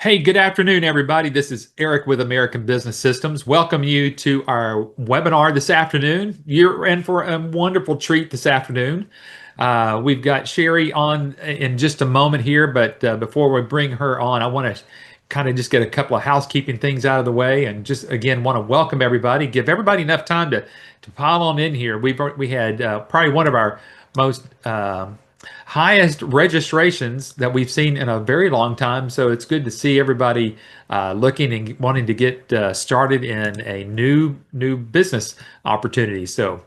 Hey, good afternoon, everybody. This is Eric with American Business Systems. Welcome you to our webinar this afternoon. You're in for a wonderful treat this afternoon. We've got Sherrie on in just a moment here, but before we bring her on, I want to kind of just get a couple of housekeeping things out of the way, and just again want to welcome everybody, give everybody enough time to pile on in here. We had probably one of our most highest registrations that we've seen in a very long time. So it's good to see everybody looking and wanting to get started in a new business opportunity. So,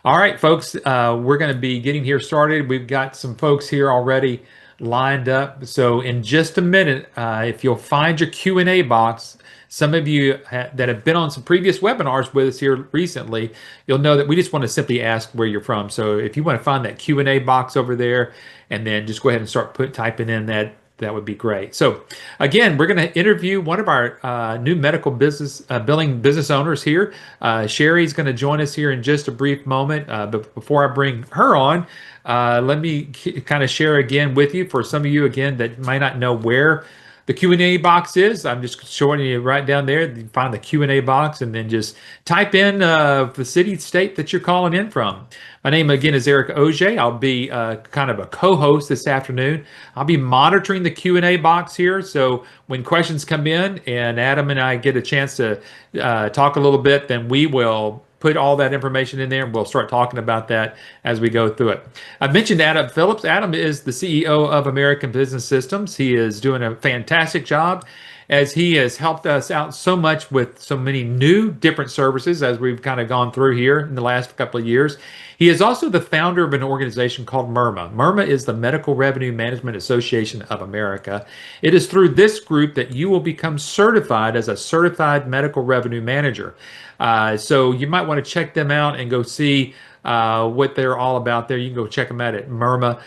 all right, folks, we're going to be getting here started. We've got some folks here already lined up. So in just a minute, if you'll find your Q&A box, some of you that have been on some previous webinars with us here recently, you'll know that we just want to simply ask where you're from. So if you want to find that Q&A box over there, and then just go ahead and start typing in that would be great. So again, we're going to interview one of our new medical business billing business owners here. Sherrie's going to join us here in just a brief moment. But before I bring her on, let me kind of share again with you, for some of you again that might not know where the Q&A box is. I'm just showing you right down there. You find the Q&A box and then just type in the city, state that you're calling in from. My name again is Eric Auger. I'll be kind of a co-host this afternoon. I'll be monitoring the Q&A box here. So when questions come in and Adam and I get a chance to talk a little bit, then we will put all that information in there and we'll start talking about that as we go through it. I mentioned Adam Phillips. Adam is the CEO of American Business Systems. He is doing a fantastic job as he has helped us out so much with so many new different services as we've kind of gone through here in the last couple of years. He is also the founder of an organization called MIRMA. MIRMA is the Medical Revenue Management Association of America. It is through this group that you will become certified as a certified medical revenue manager. So you might want to check them out and go see what they're all about there. You can go check them out at mirma.org.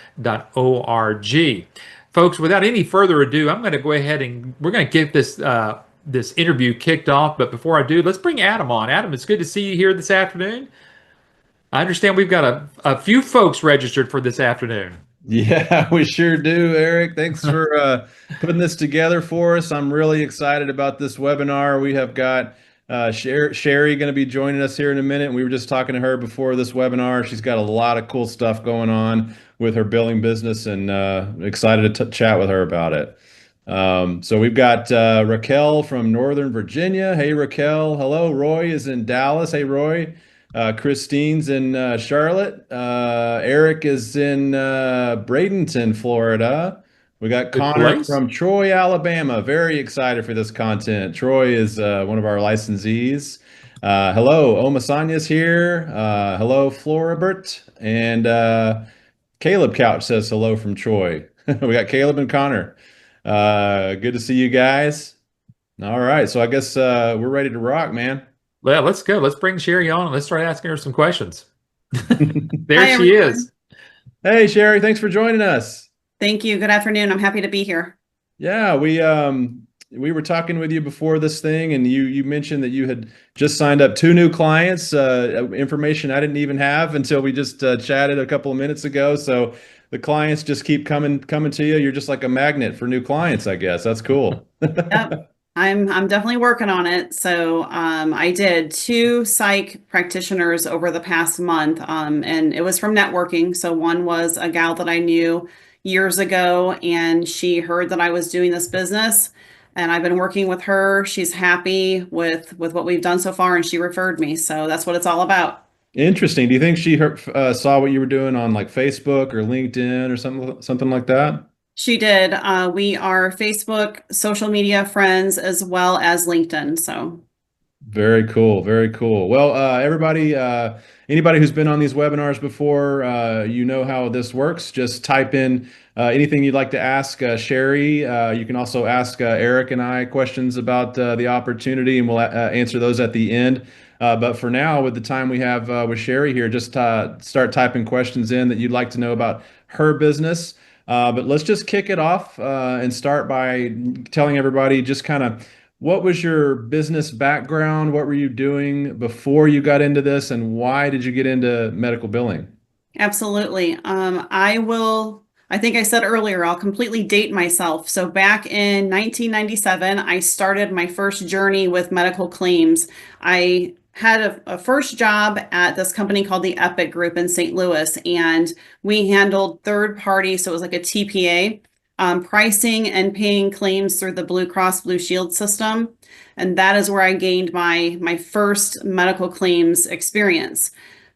Folks, without any further ado, I'm going to go ahead and we're going to get this interview kicked off. But before I do, let's bring Adam on. Adam, it's good to see you here this afternoon. I understand we've got a few folks registered for this afternoon. Yeah, we sure do, Eric. Thanks for putting this together for us. I'm really excited about this webinar. We have got Sherrie going to be joining us here in a minute. We were just talking to her before this webinar. She's got a lot of cool stuff going on with her billing business, and excited to chat with her about it. So we've got Raquel from Northern Virginia. Hey, Raquel. Hello. Roy is in Dallas. Hey, Roy. Christine's in Charlotte. Eric is in Bradenton, Florida. We got Good Connor place. from Troy, Alabama. Very excited for this content. Troy is one of our licensees. Hello, Omasanya's here. Hello, Floribert. And Caleb Couch says hello from Troy. We got Caleb and Connor. Good to see you guys. All right, so I guess we're ready to rock, man. Well, let's go. Let's bring Sherrie on and let's start asking her some questions. There Hi, she everyone. is. Hey, Sherrie, thanks for joining us. Thank you. Good afternoon. I'm happy to be here. Yeah, we were talking with you before this thing, and you mentioned that you had just signed up two new clients, information I didn't even have until we just chatted a couple of minutes ago. So the clients just keep coming to you. You're just like a magnet for new clients, I guess. That's cool. Yep. I'm definitely working on it. So I did two psych practitioners over the past month, and it was from networking. So one was a gal that I knew years ago, and she heard that I was doing this business, and I've been working with her. She's happy with what we've done so far, and she referred me. So that's what it's all about. Interesting. Do you think she saw what you were doing on like Facebook or LinkedIn or something like that? She did. We are Facebook, social media friends, as well as LinkedIn. So Very cool. Very cool. Well, everybody, anybody who's been on these webinars before, you know how this works. Just type in anything you'd like to ask Sherrie. You can also ask Eric and I questions about the opportunity, and we'll answer those at the end. But for now, with the time we have with Sherrie here, just start typing questions in that you'd like to know about her business. But let's just kick it off and start by telling everybody just kind of what was your business background? What were you doing before you got into this, and why did you get into medical billing? absolutely. I will I think I said earlier, I'll completely date myself. So back in 1997, I started my first journey with medical claims. I had a first job at this company called the Epic Group in St. Louis, and we handled third party, so it was like a TPA, pricing and paying claims through the Blue Cross Blue Shield system. And that is where I gained my first medical claims experience.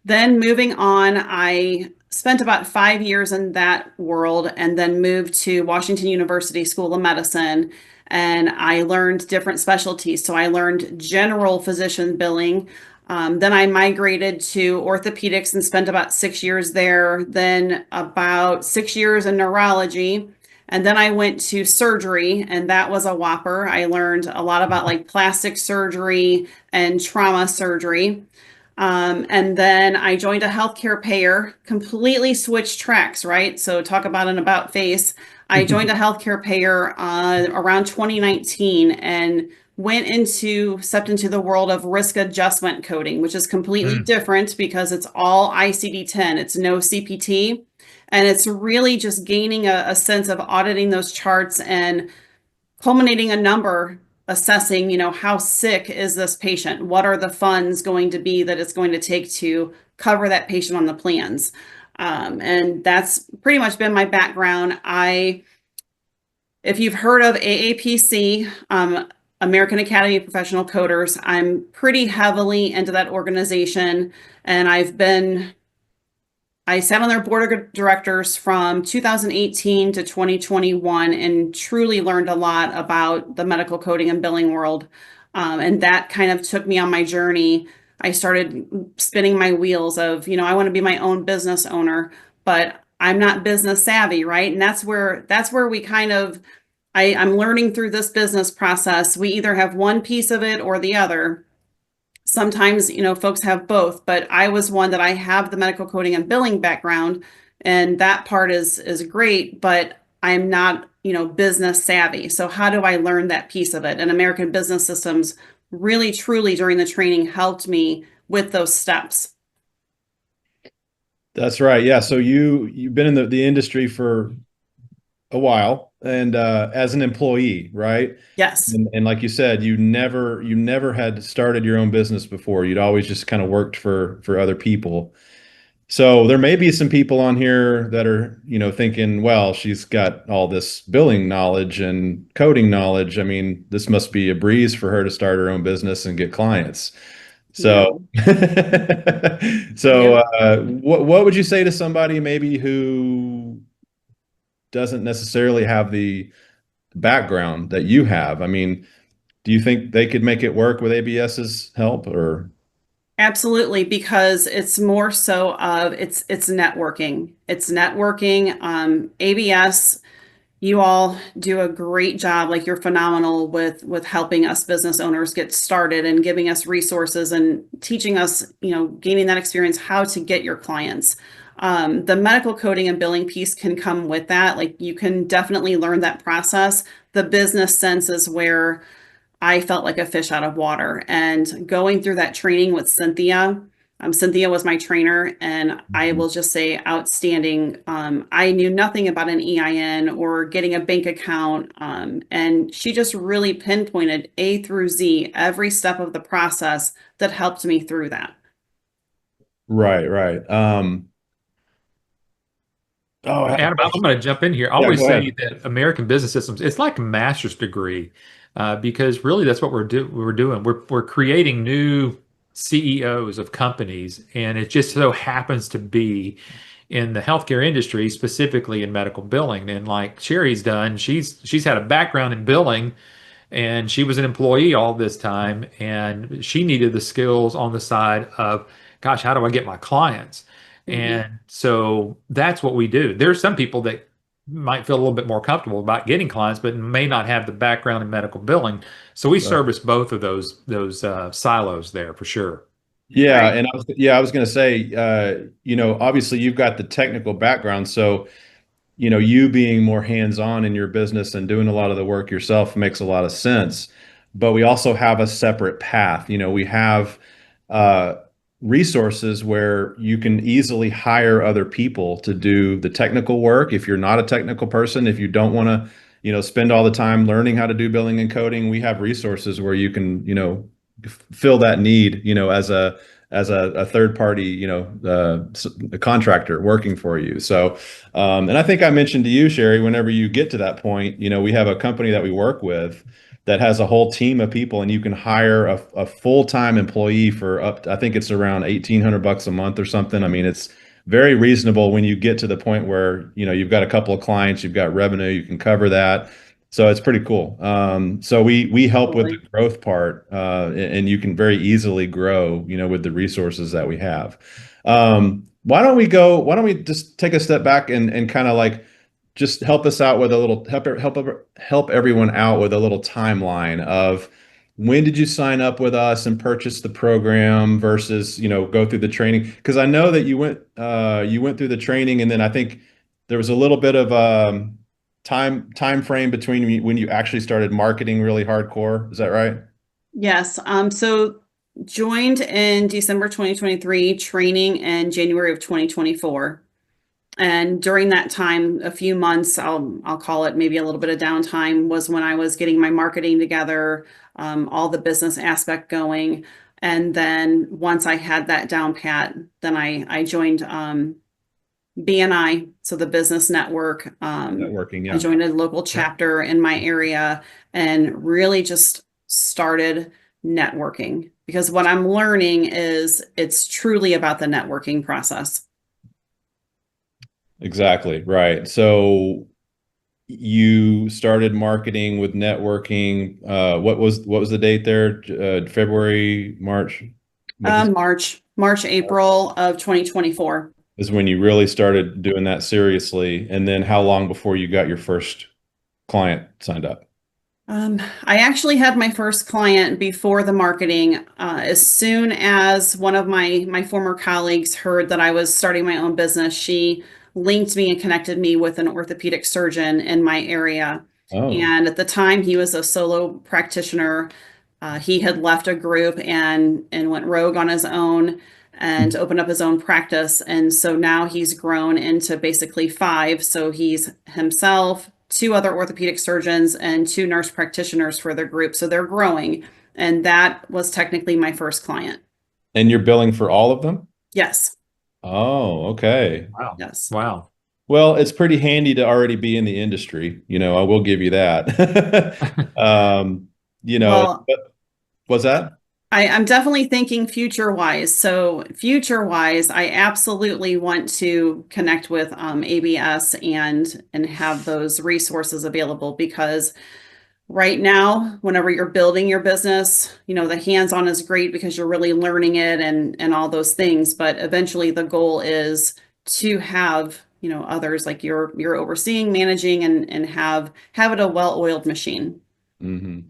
Then moving on, I spent about 5 years in that world and then moved to Washington University School of Medicine. And I learned different specialties. So I learned general physician billing. Then I migrated to orthopedics and spent about 6 years there, then about 6 years in neurology. And then I went to surgery, and that was a whopper. I learned a lot about like plastic surgery and trauma surgery. And then I joined a healthcare payer, completely switched tracks, right? So talk about an about face. I joined a healthcare payer around 2019 and stepped into the world of risk adjustment coding, which is completely Mm. different because it's all ICD-10. It's no CPT. And it's really just gaining a sense of auditing those charts and culminating a number, assessing, how sick is this patient? What are the funds going to be that it's going to take to cover that patient on the plans? And that's pretty much been my background. If you've heard of AAPC, American Academy of Professional Coders, I'm pretty heavily into that organization, and I sat on their board of directors from 2018 to 2021 and truly learned a lot about the medical coding and billing world. And that kind of took me on my journey. I started spinning my wheels of, I want to be my own business owner, but I'm not business savvy, right? And that's where we kind of I'm learning through this business process. We either have one piece of it or the other. Sometimes, folks have both, but I was one that I have the medical coding and billing background, and that part is great, but I'm not, business savvy. So how do I learn that piece of it? And American Business Systems really truly during the training helped me with those steps. That's right. Yeah. So you've been in the industry for a while and as an employee, right? Yes. And like you said, you never had started your own business before. You'd always just kind of worked for other people. So there may be some people on here that are, thinking, well, she's got all this billing knowledge and coding knowledge. I mean, this must be a breeze for her to start her own business and get clients. So, No. so Nope. what would you say to somebody maybe who doesn't necessarily have the background that you have? I mean, do you think they could make it work with ABS's help or? Absolutely, because it's more so of it's networking. It's networking. ABS, you all do a great job. Like you're phenomenal with helping us business owners get started and giving us resources and teaching us, gaining that experience how to get your clients. The medical coding and billing piece can come with that. Like you can definitely learn that process. The business sense is where I felt like a fish out of water. And going through that training with Cynthia, Cynthia was my trainer, and I will just say outstanding. I knew nothing about an EIN or getting a bank account, and she just really pinpointed A through Z every step of the process that helped me through that. Right, right. Oh, I had a Adam, I'm question. going to jump in here. I Yeah, always go say ahead. that American Business Systems, it's like a master's degree, because really that's what we're doing. We're creating new CEOs of companies, and it just so happens to be in the healthcare industry, specifically in medical billing. And like Sherry's done, she's had a background in billing, and she was an employee all this time, and she needed the skills on the side of, gosh, how do I get my clients? Mhm. And so that's what we do. There's some people that might feel a little bit more comfortable about getting clients, but may not have the background in medical billing. So we Right. service both of those silos there for sure. Yeah, Right. and I was going to say, obviously you've got the technical background, so you being more hands-on in your business and doing a lot of the work yourself makes a lot of sense. But we also have a separate path. We have uh, resources where you can easily hire other people to do the technical work. If you're not a technical person, if you don't want to, spend all the time learning how to do billing and coding, we have resources where you can, fill that need, as a third party, a contractor working for you. So, and I think I mentioned to you, Sherrie, whenever you get to that point, we have a company that we work with that has a whole team of people, and you can hire a full-time employee for I think it's around 1,800 bucks a month or something. I mean, it's very reasonable when you get to the point where, you've got a couple of clients, you've got revenue, you can cover that. So it's pretty cool. So we help with the Totally. growth part, and you can very easily grow, with the resources that we have. Why don't we just take a step back and kind of like just help us out with a little help everyone out with a little timeline of when did you sign up with us and purchase the program versus, go through the training? Because I know that you went through the training, and then I think there was a little bit of time frame between when you actually started marketing really hardcore. Is that right? Yes. So joined in December 2023, training in January of 2024. And during that time, a few months, I'll call it maybe a little bit of downtime, was when I was getting my marketing together, all the business aspect going. And then once I had that down pat, then I joined BNI, so the business network. Networking, I yeah. joined a local chapter in my area and really just started networking, because what I'm learning is it's truly about the networking process. Exactly, right. So you started marketing with networking. What was the date there? February, March? What is March, April of 2024. is when you really started doing that seriously. And then how long before you got your first client signed up? I actually had my first client before the marketing. As soon as one of my former colleagues heard that I was starting my own business, she linked me and connected me with an orthopedic surgeon in my area. Oh, And at the time, he was a solo practitioner. He had left a group and went rogue on his own and opened up his own practice. And so now he's grown into basically five. So he's himself, two other orthopedic surgeons, and two nurse practitioners for their group. So they're growing. And that was technically my first client. and you're billing for all of them? Yes. Oh, okay. Wow. Yes. Wow. Well, it's pretty handy to already be in the industry. I will give you that. Um, Well, but was that? I'm definitely thinking future wise. So future wise, I absolutely want to connect with ABS and have those resources available, because right now, whenever you're building your business, the hands-on is great because you're really learning it and all those things. But eventually the goal is to have, others like you're overseeing, managing, and have it a well-oiled machine. Hmm.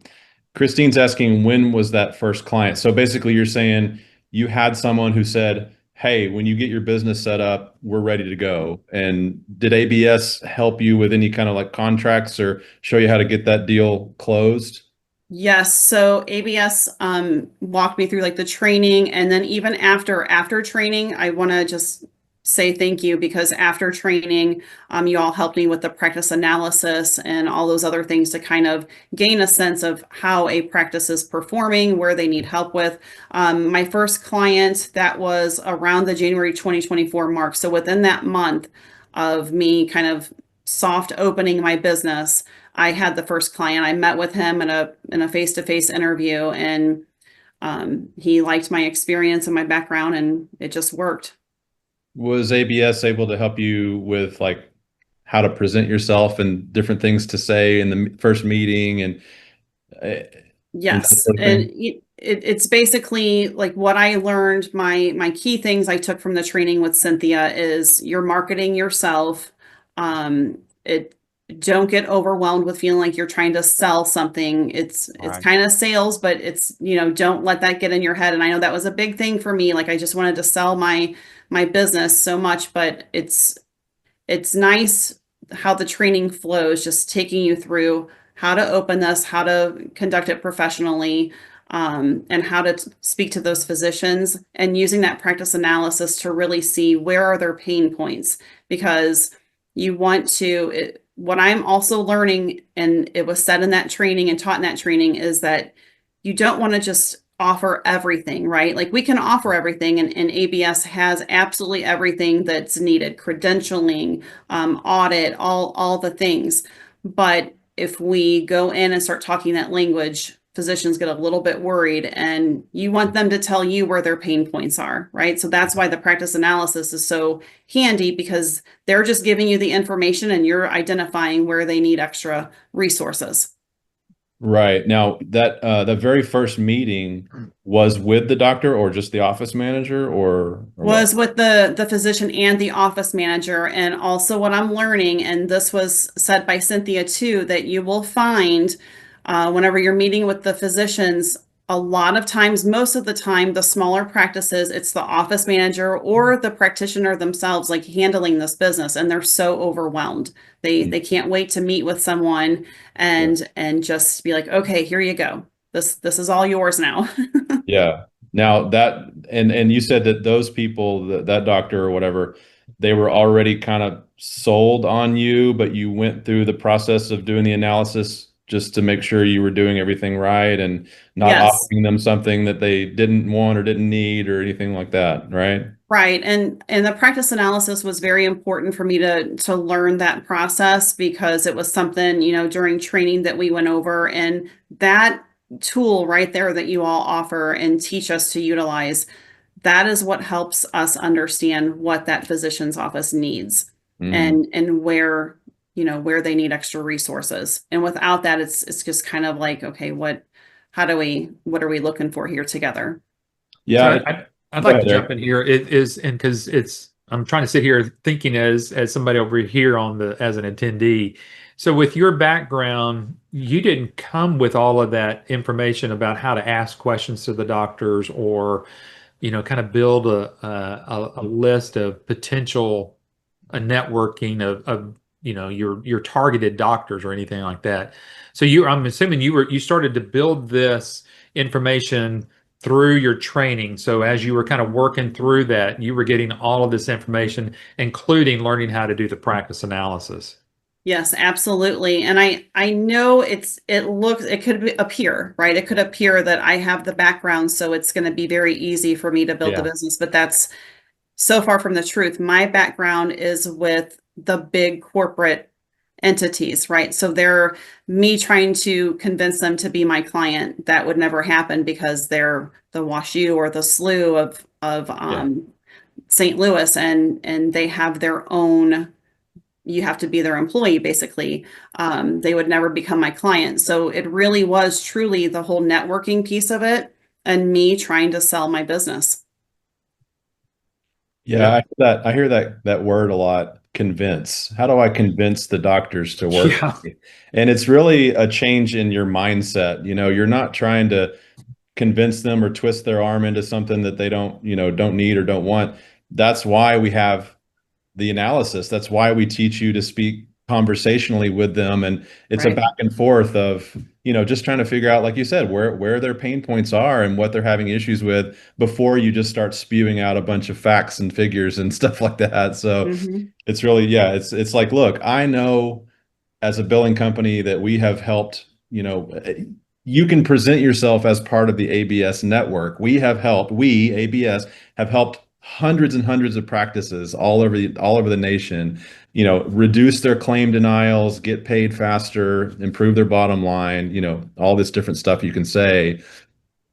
Christine's asking, when was that first client? So basically, you're saying you had someone who said, "Hey, when you get your business set up, we're ready to go." And did ABS help you with any kind of like contracts or show you how to get that deal closed? Yes, so ABS walked me through like the training, and then even after training, I want to just say thank you, because after training, you all helped me with the practice analysis and all those other things to kind of gain a sense of how a practice is performing, where they need help with. My first client, that was around the January 2024 mark. So within that month of me kind of soft opening my business, I had the first client. I met with him in a face-to-face interview, and he liked my experience and my background, and it just worked. Was ABS able to help you with like how to present yourself and different things to say in the first meeting uh, and that Yes, sort of and thing? it's basically like what I learned. My key things I took from the training with Cynthia is you're marketing yourself. It Don't get overwhelmed with feeling like you're trying to sell something. It's Right. kind of sales, but it's, don't let that get in your head. And I know that was a big thing for me. Like I just wanted to sell my business so much, but it's nice how the training flows, just taking you through how to open this, how to conduct it professionally, and how to speak to those physicians, and using that practice analysis to really see where are their pain points. Because you want to, what I'm also learning, and it was said in that training and taught in that training, is that you don't want to just offer everything, right? Like we can offer everything, and ABS has absolutely everything that's needed, credentialing, audit, all the things. But if we go in and start talking that language, physicians get a little bit worried, and you want them to tell you where their pain points are, right? So that's why the practice analysis is so handy, because they're just giving you the information and you're identifying where they need extra resources. Right. Now that the very first meeting was with the doctor or just the office manager or what? Was with the physician and the office manager. And also what I'm learning, and this was said by Cynthia too, that you will find whenever you're meeting with the physicians, a lot of times, most of the time, the smaller practices, it's the office manager or the practitioner themselves, like handling this business, and they're so overwhelmed. They can't wait to meet with someone Yeah. and just be like, okay, here you go. This is all yours now. Yeah. Now that and you said that those people, that doctor or whatever, they were already kind of sold on you, but you went through the process of doing the analysis just to make sure you were doing everything right and not Yes. offering them something that they didn't want or didn't need or anything like that, right? Right. And the practice analysis was very important for me to learn that process, because it was something, during training that we went over, and that tool right there that you all offer and teach us to utilize, that is what helps us understand what that physician's office needs, Hmm. and where they need extra resources. And without that, it's just kind of like, okay, what are we looking for here together? So Yeah. I'd Go like ahead, to jump Eric. in here. It is, and because I'm trying to sit here thinking as somebody over here as an attendee. So with your background, you didn't come with all of that information about how to ask questions to the doctors, or kind of build a list of potential a networking of your targeted doctors or anything like that. So I'm assuming you started to build this information through your training. So as you were kind of working through that, you were getting all of this information, including learning how to do the practice analysis. Yes, absolutely. And I know it could appear, right? It could appear that I have the background, so it's going to be very easy for me to build the Yeah. business, but that's so far from the truth. My background is with the big corporate entities, right? So they're me trying to convince them to be my client. That would never happen, because they're the WashU or the SLU of Yeah. St. Louis, and they have their own, you have to be their employee basically. They would never become my client. So it really was truly the whole networking piece of it, and me trying to sell my business. Yeah, Yep. I hear that word a lot, convince. How do I convince the doctors to work with Yeah. me? And it's really a change in your mindset. You're not trying to convince them or twist their arm into something that they don't need or don't want. That's why we have the analysis. That's why we teach you to speak conversationally with them. And it's a Right. back and forth of, just trying to figure out, like you said, where their pain points are and what they're having issues with before you just start spewing out a bunch of facts and figures and stuff like that. So Hmm. it's really, yeah, it's like, look, I know as a billing company that we have helped, you can present yourself as part of the ABS network. We, ABS, have helped hundreds and hundreds of practices all over the nation, reduce their claim denials, get paid faster, improve their bottom line, all this different stuff you can say.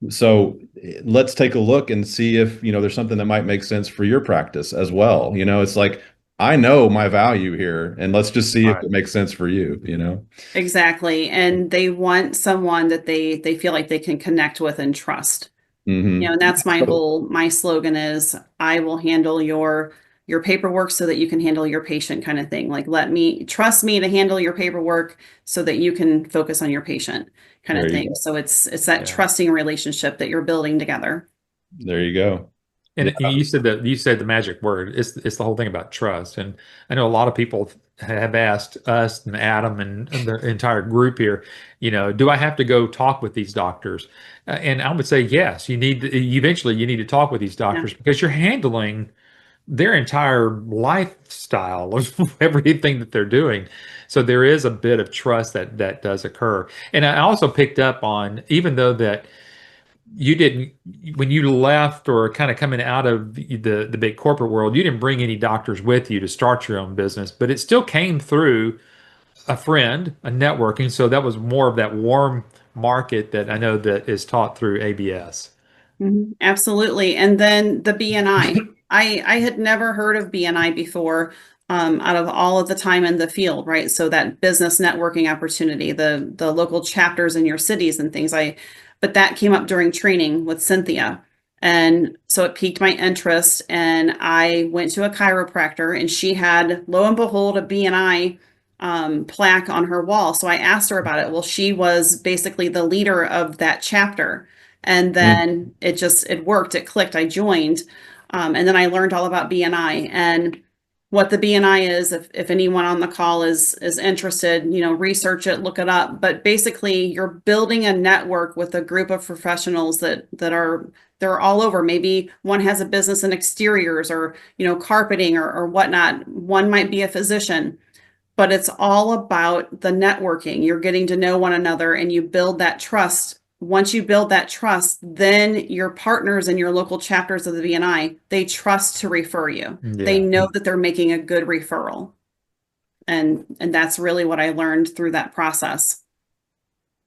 So let's take a look and see if, there's something that might make sense for your practice as well. It's like, I know my value here, and let's just see All if right. it makes sense for you. Exactly. And they want someone that they feel like they can connect with and trust. Hmm. And that's my slogan is, I will handle your paperwork so that you can handle your patient, kind of thing. Like, trust me to handle your paperwork so that you can focus on your patient, kind There of you thing. go. So it's that Yeah. trusting relationship that you're building together. There you go. And you said the magic word. It's the whole thing about trust. And I know a lot of people have asked us and Adam and the entire group here, do I have to go talk with these doctors? And I would say yes. Eventually you need to talk with these Yeah. doctors because you're handling their entire lifestyle of everything that they're doing. So there is a bit of trust that does occur. And I also picked up on, even though that you didn't, when you left or kind of coming out of the big corporate world, you didn't bring any doctors with you to start your own business, but it still came through a friend, a networking. So that was more of that warm market that I know that is taught through ABS. Absolutely. And then the BNI. I had never heard of BNI before, out of all of the time in the field, right? So that business networking opportunity, the local chapters in your cities and things. But that came up during training with Cynthia. And so it piqued my interest. And I went to a chiropractor and she had, lo and behold, a BNI plaque on her wall. So I asked her about it. Well, she was basically the leader of that chapter. And Mm. then it worked, it clicked. I joined. And then I learned all about BNI and what the BNI is. If anyone on the call is interested, research it, look it up. But basically, you're building a network with a group of professionals that are they're all over. Maybe one has a business in exteriors or carpeting or whatnot. One might be a physician, but it's all about the networking. You're getting to know one another and you build that trust. Once you build that trust, then your partners in your local chapters of the BNI, they trust to refer you. They Yeah. know that they're making a good referral. And that's really what I learned through that process.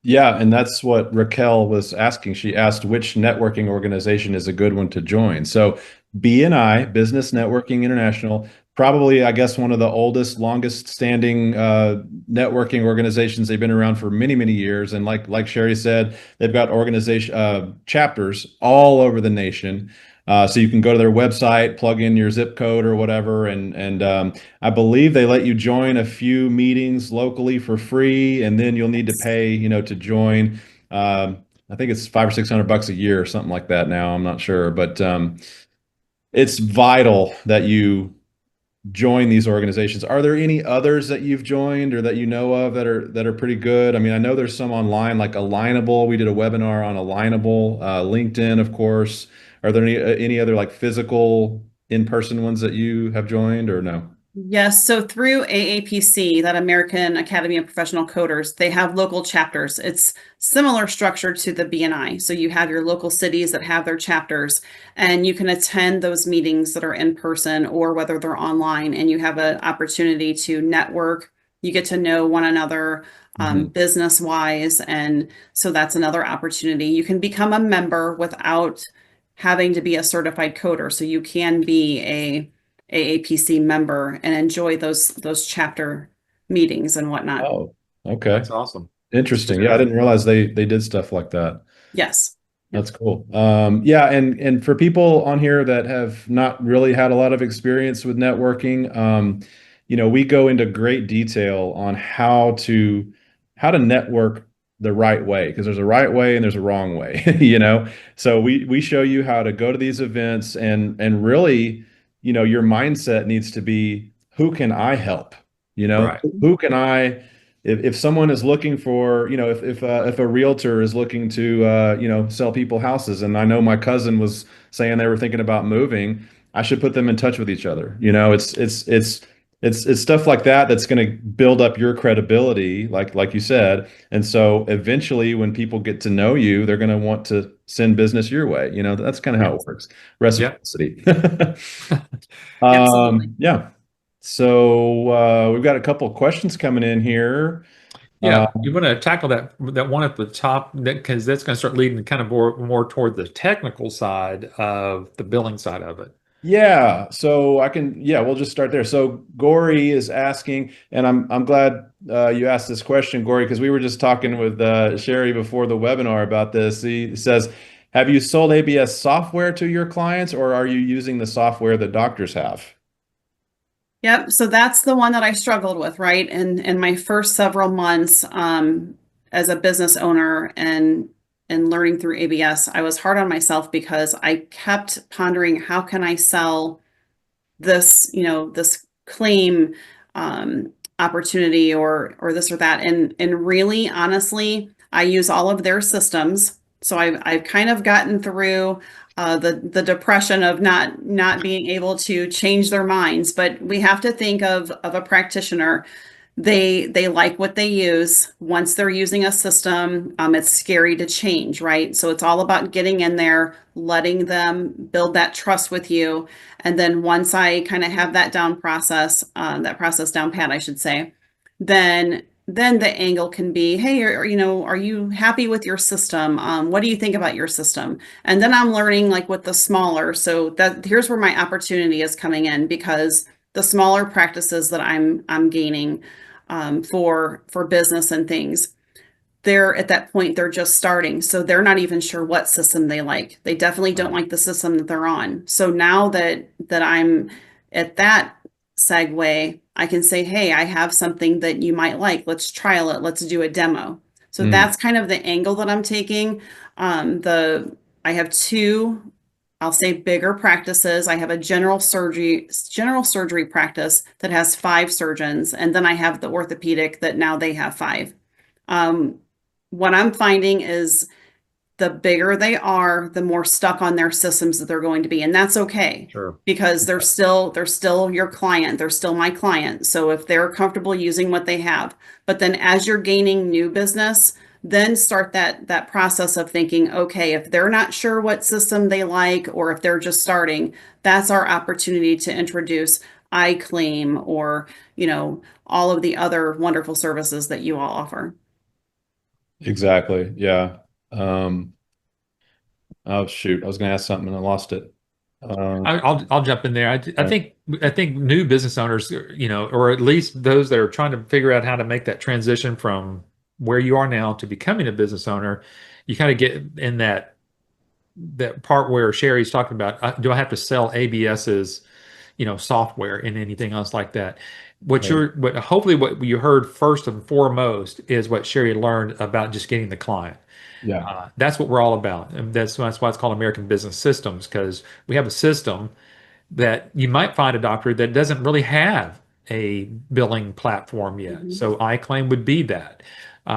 Yeah, and that's what Raquel was asking. She asked which networking organization is a good one to join. So BNI, Business Networking International, probably, I guess, one of the oldest, longest standing networking organizations. They've been around for many, many years. And like Sherrie said, they've got organization chapters all over the nation. So you can go to their website, plug in your zip code or whatever, and I believe they let you join a few meetings locally for free, and then you'll need to pay, to join. I think it's 500 or 600 bucks a year or something like that now. I'm not sure, but it's vital that you join these organizations. Are there any others that you've joined or that you know of that are pretty good? I mean, I know there's some online like Alignable. We did a webinar on Alignable, LinkedIn, of course. Are there any other like physical in-person ones that you have joined or no? Yes, so through AAPC, that American Academy of Professional Coders, they have local chapters. It's similar structure to the BNI. So you have your local cities that have their chapters, and you can attend those meetings that are in person or whether they're online, and you have an opportunity to network. You get to know one another Mhm. business wise, and so that's another opportunity. You can become a member without having to be a certified coder. So you can be a AAPC member and enjoy those chapter meetings and whatnot. Oh, okay. That's awesome. Interesting. Yeah, I So, didn't realize they did stuff like that. Yes. Yep. That's cool. Yeah, and for people on here that have not really had a lot of experience with networking, we go into great detail on how to network the right way because there's a right way and there's a wrong way, So we show you how to go to these events and really, your mindset needs to be who can I help? right. Who can I if someone is looking for, if a realtor is looking to sell people houses, and I know my cousin was saying they were thinking about moving, I should put them in touch with each other. It's stuff like that that's going to build up your credibility, like you said. And so eventually when people get to know you, they're going to want to send business your way. That's kind of how Yeah. it works. Yep. Reciprocity. Absolutely. Yeah. So we've got a couple of questions coming in here. Uh, Yeah. You want to tackle that one at the top because that's going to start leading kind of more toward the technical side of the billing side of it. yeah, so yeah, we'll just start there. So Gory is asking, and I'm glad you asked this question, Gory, because we were just talking with Sherrie before the webinar about this. He says, have you sold ABS software to your clients, or are you using the software that doctors have? Yep. So that's the one that I struggled with, right? In my first several months as a business owner. And and learning through ABS, I was hard on myself because I kept pondering, how can I sell this, this claim opportunity or this or that. And really, honestly, I use all of their systems. So I've kind of gotten through the depression of not being able to change their minds. But we have to think of a practitioner. They like what they use. Once they're using a system, it's scary to change, right? So it's all about getting in there, letting them build that trust with you. And then once I kind of have that process down pat, I should say, then the angle can be, hey, are you happy with your system? What do you think about your system? And then I'm learning like with the smaller. So that here's where my opportunity is coming in, because the smaller practices that I'm gaining for business and things, they're at that point, they're just starting, so they're not even sure what system they like. They definitely don't like the system that they're on. So now that I'm at that segue, I can say, hey, I have something that you might like. Let's trial it. Let's do a demo. So Mm, that's kind of the angle that I'm taking. The I have two, I'll say, bigger practices. I have a general surgery practice that has 5 surgeons, and then I have the orthopedic that now they have 5. Um, what I'm finding is the bigger they are, the more stuck on their systems that they're going to be. And that's okay, Sure. because they're still your client. They're still my client. So if they're comfortable using what they have, but then as you're gaining new business, then start that process of thinking, okay, if they're not sure what system they like, or if they're just starting, that's our opportunity to introduce iClaim, or, all of the other wonderful services that you all offer. exactly. Yeah. Um, oh shoot, I was going to ask something and I lost it. I'll jump in there. I Right. think I think new business owners, or at least those that are trying to figure out how to make that transition from where you are now to becoming a business owner, you kind of get in that part where Sherry's talking about, do I have to sell ABS's, software and anything else like that? Right. What hopefully what you heard first and foremost is what Sherry learned about just getting the client. Yeah. That's what we're all about, and that's why it's called American Business Systems, because we have a system that you might find a doctor that doesn't really have a billing platform yet. Mhm. So iClaim would be that.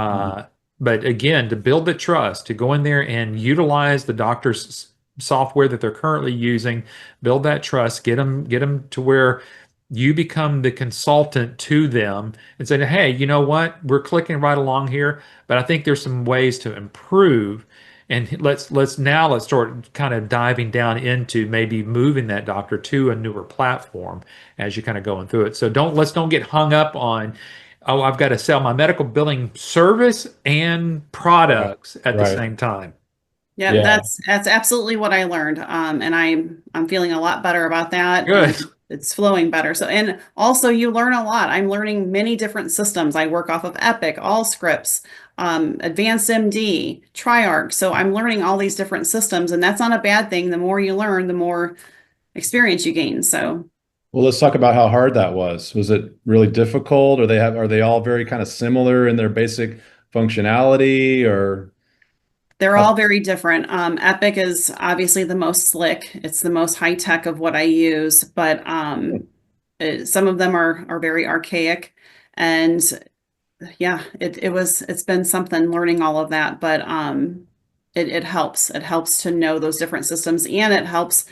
Mhm. Uh, but again, to build the trust, to go in there and utilize the doctor's software that they're currently using, build that trust, get them to where you become the consultant to them and say, hey, you know what? We're clicking right along here, but I think there's some ways to improve. And let's start kind of diving down into maybe moving that doctor to a newer platform as you're kind of going through it. So let's don't get hung up on, oh, I've got to sell my medical billing service and Right. products at the Right. same time. Yeah, Yeah. that's absolutely what I learned. And I'm feeling a lot better about that, and Good. it's flowing better. So, and also you learn a lot. I'm learning many different systems. I work off of Epic, Allscripts, Advanced MD, Triarch. So I'm learning all these different systems, and that's not a bad thing. The more you learn, the more experience you gain. So Well, let's talk about how hard that was. Was it really difficult, or are they all very kind of similar in their basic functionality, or they're how? all very different. Epic is obviously the most slick. It's the most high tech of what I use, but some of them are very archaic. And yeah, it's been something learning all of that, but it helps. It helps to know those different systems, and it helps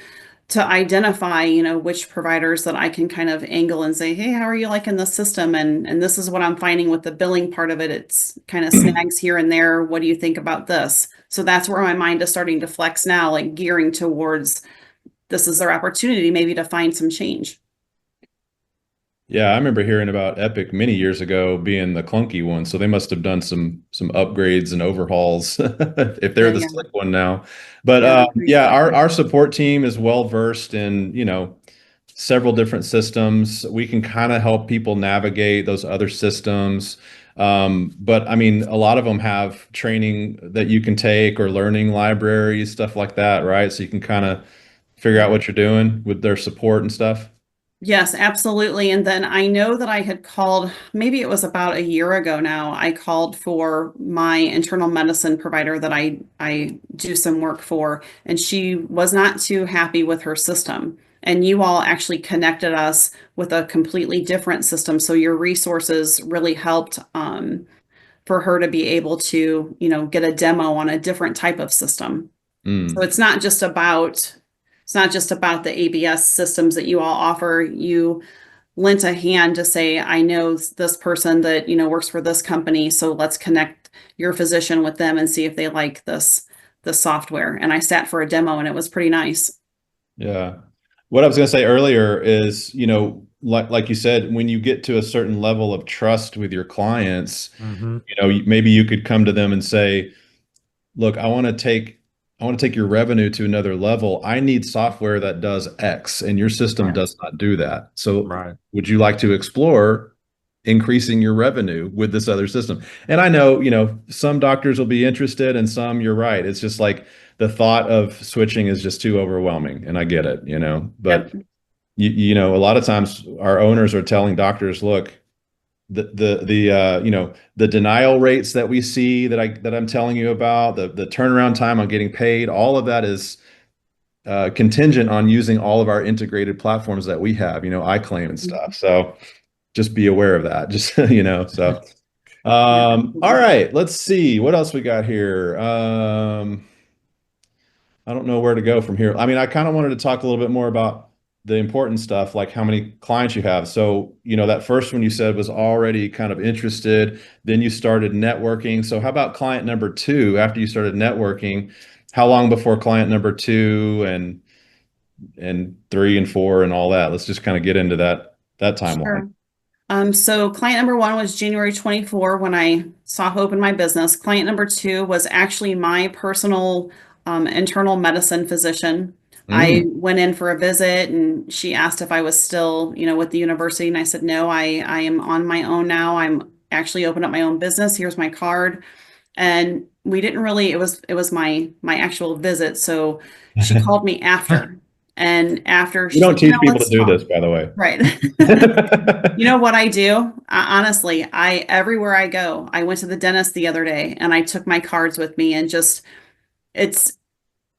to identify, which providers that I can kind of angle and say, hey, how are you liking this system? And this is what I'm finding with the billing part of it. It's kind of snags here and there. What do you think about this? So that's where my mind is starting to flex now, like gearing towards, this is their opportunity maybe to find some change. Yeah, I remember hearing about Epic many years ago being the clunky one, so they must have done some upgrades and overhauls if they're Yeah, the yeah, slick one now. But yeah, they're pretty yeah, slick. our support team is well versed in, several different systems. We can kind of help people navigate those other systems. But I mean, a lot of them have training that you can take or learning libraries, stuff like that, right? So you can kind of figure out what you're doing with their support and stuff. Yes, absolutely. And then I know that I had called, maybe it was about a year ago now, I called for my internal medicine provider that I do some work for, and she was not too happy with her system. And you all actually connected us with a completely different system. So your resources really helped for her to be able to, get a demo on a different type of system. So Mm, it's not just about the ABS systems that you all offer. You lent a hand to say, I know this person that, works for this company, so let's connect your physician with them and see if they like this software. And I sat for a demo and it was pretty nice. yeah. What I was going to say earlier is, like you said, when you get to a certain level of trust with your clients, Hmm. maybe you could come to them and say, look, I want to take your revenue to another level. I need software that does X, and your system Right. does not do that. So Right. would you like to explore increasing your revenue with this other system? And I know, some doctors will be interested and some you're right. It's just like the thought of switching is just too overwhelming. And I get it, but Yep. a lot of times our owners are telling doctors, look, the denial rates that we see that I'm telling you about, the turnaround time on getting paid, all of that is contingent on using all of our integrated platforms that we have, iClaim and stuff. So just be aware of that. Just so Yeah, all absolutely. right, let's see what else we got here. I don't know where to go from here. I mean, I kind of wanted to talk a little bit more about the important stuff, like how many clients you have. So, that first one you said was already kind of interested. Then you started networking. So, how about client number two after you started networking? How long before client number two and three and four and all that? Let's just kind of get into that timeline. Sure. So client number one was January 24 when I soft opened my business. Client number two was actually my personal internal medicine physician. I Mm, went in for a visit and she asked if I was still, with the university, and I said no, I am on my own now. I'm actually opened up my own business. Here's my card. And we didn't really, it was my actual visit. So she called me after. And after we she said, don't teach people to let's do talk. this, by the way. Right. You know what I do? Honestly, everywhere I go, I went to the dentist the other day and I took my cards with me and just it's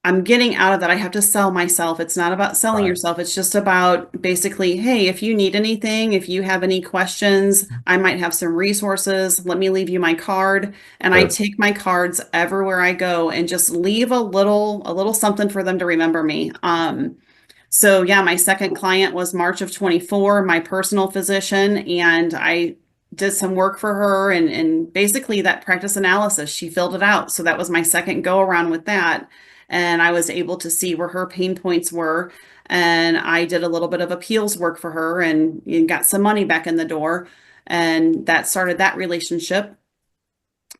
I'm getting out of that. I have to sell myself. It's not about selling Right. yourself. It's just about basically, hey, if you need anything, if you have any questions, I might have some resources. Let me leave you my card. And I Sure. take my cards everywhere I go and just leave a little something for them to remember me. So yeah, my second client was March of 24, my personal physician, and I did some work for her and basically that practice analysis, she filled it out. So that was my second go around with that. And I was able to see where her pain points were. And I did a little bit of appeals work for her and got some money back in the door. And that started that relationship.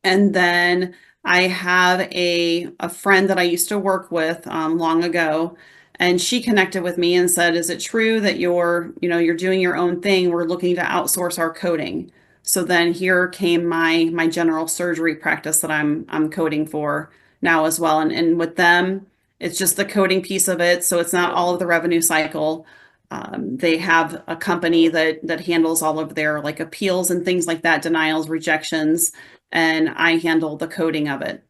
And then I have a friend that I used to work with long ago, and she connected with me and said, "Is it true that you're doing your own thing? We're looking to outsource our coding." So then here came my general surgery practice that I'm coding for now as well. And with them, it's just the coding piece of it, so it's not all of the revenue cycle. They have a company that handles all of their like appeals and things like that, denials, rejections, and I handle the coding of it.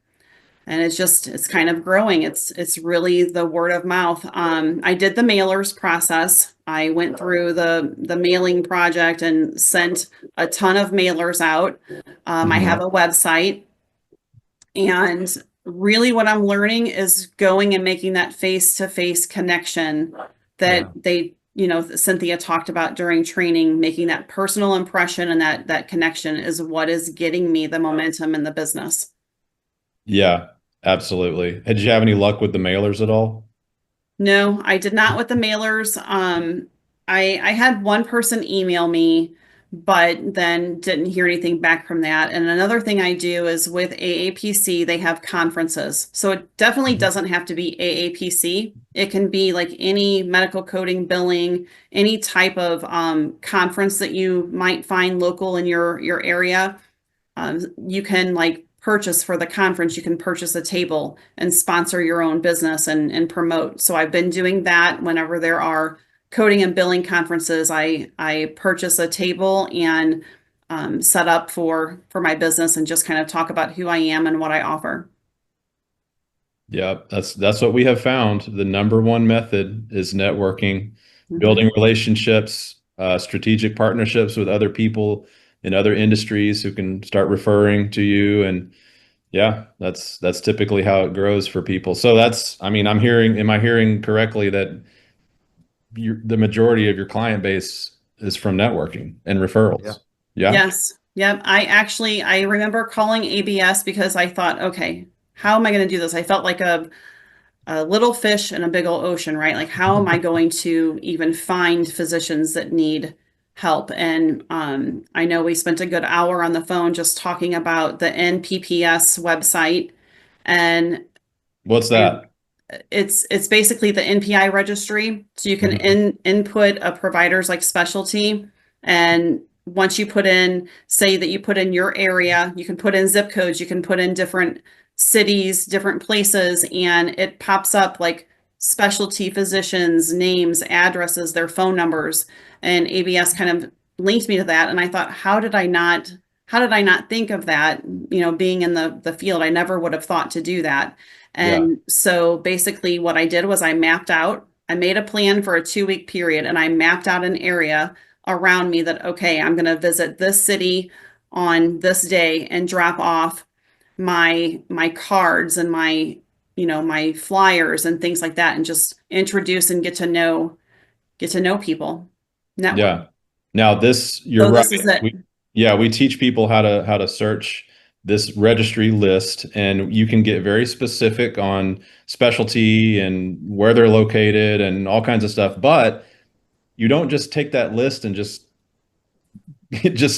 And it's kind of growing. It's really the word of mouth. I did the mailers process. I went through the mailing project and sent a ton of mailers out. I have Mhm. a website, and really what I'm learning is going and making that face-to-face connection that Yeah. Cynthia talked about during training, making that personal impression and that connection is what is getting me the momentum in the business. Yeah, absolutely. Did you have any luck with the mailers at all? No, I did not with the mailers. I had one person email me, but then didn't hear anything back from that. And another thing I do is with AAPC, they have conferences. So it definitely Mhm. doesn't have to be AAPC. It can be like any medical coding, billing, any type of conference that you might find local in your area. You can like purchase for the conference, you can purchase a table and sponsor your own business and promote. So I've been doing that whenever there are coding and billing conferences, I purchase a table and set up for my business and just kind of talk about who I am and what I offer. Yeah, that's what we have found. The number one method is networking, Hmm. building relationships, strategic partnerships with other people in other industries who can start referring to you. And yeah, that's typically how it grows for people. So I mean, am I hearing correctly that the majority of your client base is from networking and Yeah. referrals? Yeah. Yes. Yep. I remember calling ABS because I thought, okay, how am I going to do this? I felt like a little fish in a big old ocean, right? Like, how am I going to even find physicians that need help? And I know we spent a good hour on the phone just talking about the NPPS website, and What's I that? it's basically the NPI registry. So you can Mhm. input a provider's like specialty. And once you put in, say that you put in your area, you can put in zip codes, you can put in different cities, different places, and it pops up like specialty physicians, names, addresses, their phone numbers. And ABS kind of linked me to that. And I thought, how did I not think of that? Being in the field, I never would have thought to do that. Yeah. And so basically what I did was I made a plan for a 2 week period and I mapped out an area around me that, okay, I'm going to visit this city on this day and drop off my cards and my flyers and things like that and just introduce and get to know people, network. Yeah. Now you're So right. this is it. We teach people how to search this registry list, and you can get very specific on specialty and where they're located and all kinds of stuff. But you don't just take that list and just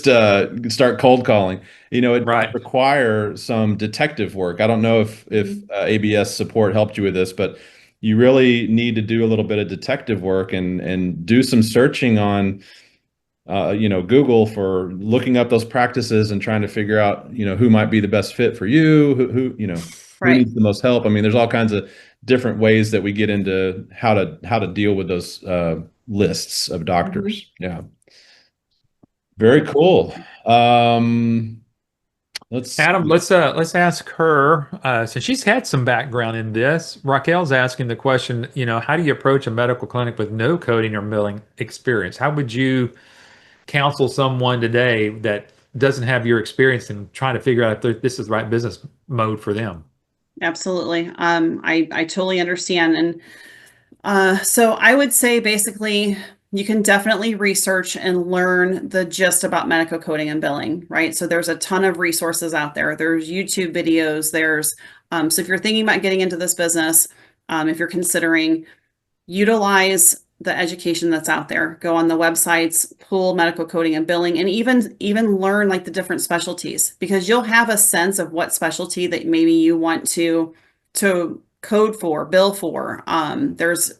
start cold calling. It does Right. require some detective work. I don't know if ABS support helped you with this, but you really need to do a little bit of detective work and do some searching on Google for looking up those practices and trying to figure out, who might be the best fit for you, who Right. needs the most help. I mean, there's all kinds of different ways that we get into how to deal with those lists of Mhm. doctors. Yeah. Very cool. Um, let's Adam, see. let's ask her, so she's had some background in this. Raquel's asking the question, how do you approach a medical clinic with no coding or milling experience? How would you counsel someone today that doesn't have your experience and trying to figure out if this is the right business mode for them? Absolutely. I totally understand. And so I would say basically you can definitely research and learn the gist about medical coding and billing, right? So there's a ton of resources out there. There's YouTube videos. So if you're thinking about getting into this business, if you're considering, utilize the education that's out there. Go on the websites, pull medical coding and billing, and even learn like the different specialties because you'll have a sense of what specialty that maybe you want to code for, bill for. There's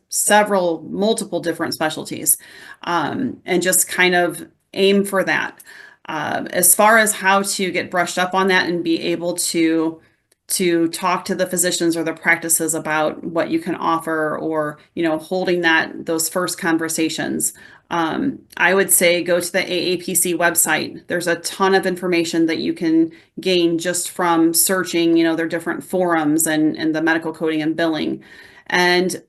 multiple different specialties, and just kind of aim for that. As far as how to get brushed up on that and be able to talk to the physicians or the practices about what you can offer or holding those first conversations, I would say go to the AAPC website. There's a ton of information that you can gain just from searching their different forums and the medical coding and billing. And